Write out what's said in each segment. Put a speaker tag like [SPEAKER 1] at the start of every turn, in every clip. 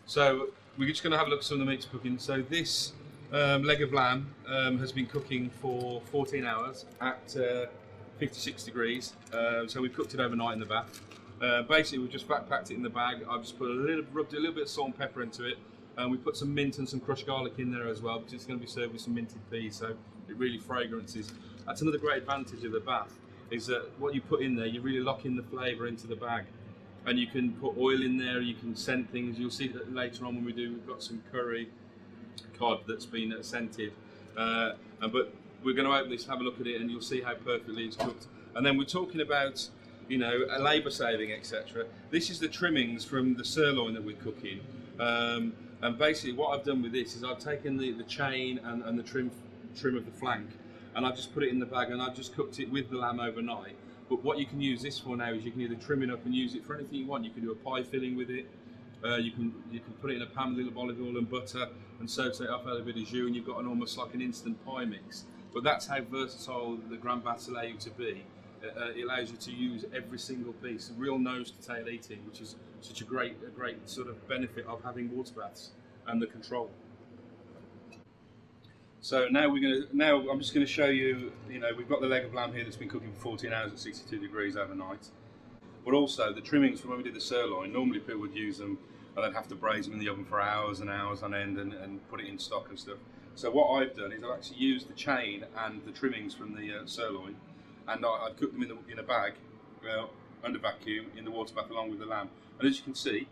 [SPEAKER 1] So we're just going to have a look at some of the meats cooking. So this leg of lamb has been cooking for 14 hours at 56 degrees. So we've cooked it overnight in the bath. Basically, we've just flat packed it in the bag. I've just rubbed a little bit of salt and pepper into it. We put some mint and some crushed garlic in there as well, because it's going to be served with some minted peas, so it really fragrances. That's another great advantage of the bath, is that what you put in there, you really lock in the flavour into the bag. And you can put oil in there, you can scent things. You'll see that later on when we do, we've got some curry cod that's been scented. But we're going to open this, have a look at it, and you'll see how perfectly it's cooked. And then we're talking about, you know, a labour saving, etc. This is the trimmings from the sirloin that we're cooking. And basically what I've done with this is I've taken the chain and the trim of the flank, and I've just put it in the bag, and I've just cooked it with the lamb overnight. But what you can use this for now is you can either trim it up and use it for anything you want. You can do a pie filling with it. You can put it in a pan with a little olive oil and butter and saute it up, add a bit of jus, and you've got almost like an instant pie mix. But that's how versatile the Grand Baths allow you to be. It allows you to use every single piece, a real nose to tail eating, which is such a great sort of benefit of having water baths and the control. So now I'm just going to show you, we've got the leg of lamb here that's been cooking for 14 hours at 62 degrees overnight. But also the trimmings from when we did the sirloin, normally people would use them and then have to braise them in the oven for hours and hours on end and put it in stock and stuff. So what I've done is I've actually used the chain and the trimmings from the sirloin, and I've cooked them in a bag under vacuum in the water bath along with the lamb. And as you can see,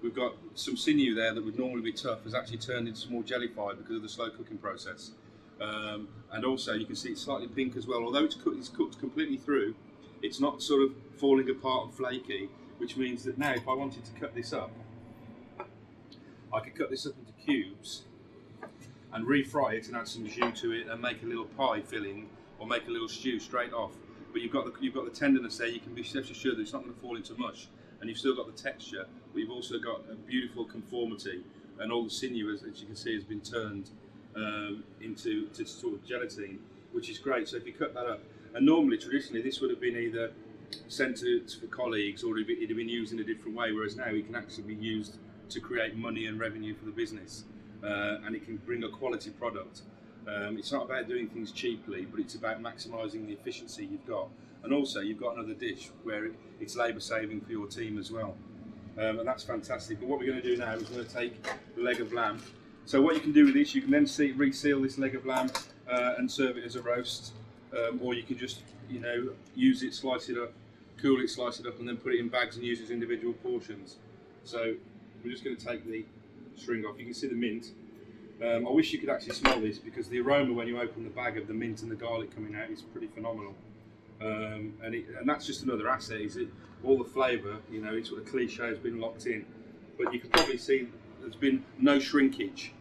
[SPEAKER 1] we've got some sinew there that would normally be tough has actually turned into more jellified because of the slow cooking process. And also you can see it's slightly pink as well. Although it's cooked completely through, it's not sort of falling apart and flaky, which means that now if I wanted to cut this up, I could cut this up into cubes and refry it and add some jus to it and make a little pie filling or make a little stew straight off. But you've got the tenderness there. You can be assured that it's not going to fall into mush, and you've still got the texture, but you've also got a beautiful conformity, and all the sinew, as you can see, has been turned into sort of gelatine, which is great. So if you cut that up, and normally, traditionally, this would have been either sent for colleagues or it'd have been used in a different way, whereas now it can actually be used to create money and revenue for the business, and it can bring a quality product. It's not about doing things cheaply, but it's about maximising the efficiency you've got. And also, you've got another dish where it's labour saving for your team as well. And that's fantastic. But what we're going to do now is we're going to take the leg of lamb. So what you can do with this, you can then reseal this leg of lamb and serve it as a roast. Or you can just, use it, slice it up, cool it, slice it up, and then put it in bags and use it as individual portions. So we're just going to take the string off. You can see the mint. I wish you could actually smell this, because the aroma when you open the bag of the mint and the garlic coming out is pretty phenomenal. And that's just another asset, is it? All the flavour, it's what the cliche has been locked in. But you can probably see there's been no shrinkage,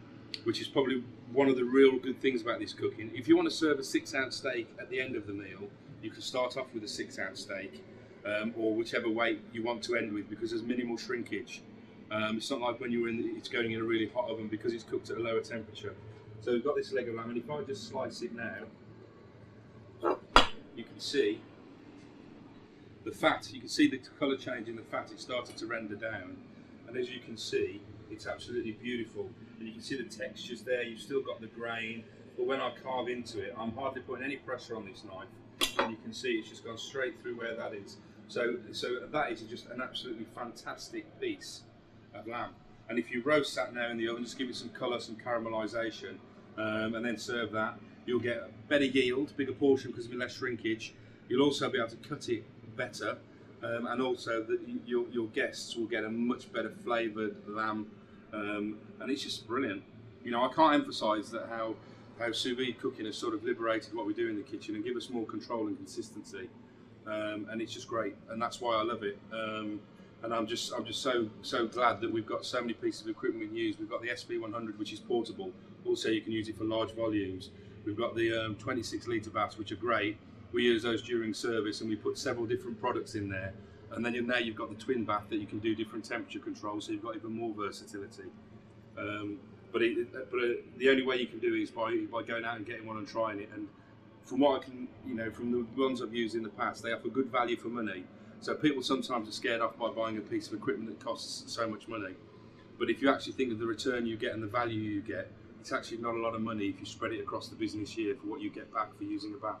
[SPEAKER 1] which is probably one of the real good things about this cooking. If you want to serve a 6-ounce steak at the end of the meal, you can start off with a 6-ounce steak, or whichever weight you want to end with, because there's minimal shrinkage. It's not like when it's going in a really hot oven, because it's cooked at a lower temperature. So we've got this leg of lamb, and if I just slice it now, you can see the fat. You can see the colour change in the fat. It started to render down, and as you can see, it's absolutely beautiful. And you can see the textures there. You've still got the grain, but when I carve into it, I'm hardly putting any pressure on this knife, and you can see it's just gone straight through where that is. So that is just an absolutely fantastic piece of lamb. And if you roast that now in the oven, just give it some colour, some caramelisation, and then serve that, you'll get a better yield, bigger portion because of less shrinkage. You'll also be able to cut it better, and also that your guests will get a much better flavoured lamb, and it's just brilliant. I can't emphasise that how sous vide cooking has sort of liberated what we do in the kitchen and give us more control and consistency, and it's just great, and that's why I love it. And I'm just so glad that we've got so many pieces of equipment we can use. We've got the SB100, which is portable. Also, you can use it for large volumes. We've got the 26 litre baths, which are great. We use those during service, and we put several different products in there. And then now you've got the twin bath that you can do different temperature control, so you've got even more versatility. But the only way you can do it is by going out and getting one and trying it. And from what I can, from the ones I've used in the past, they offer good value for money. So people sometimes are scared off by buying a piece of equipment that costs so much money. But if you actually think of the return you get and the value you get, it's actually not a lot of money if you spread it across the business year for what you get back for using a bath.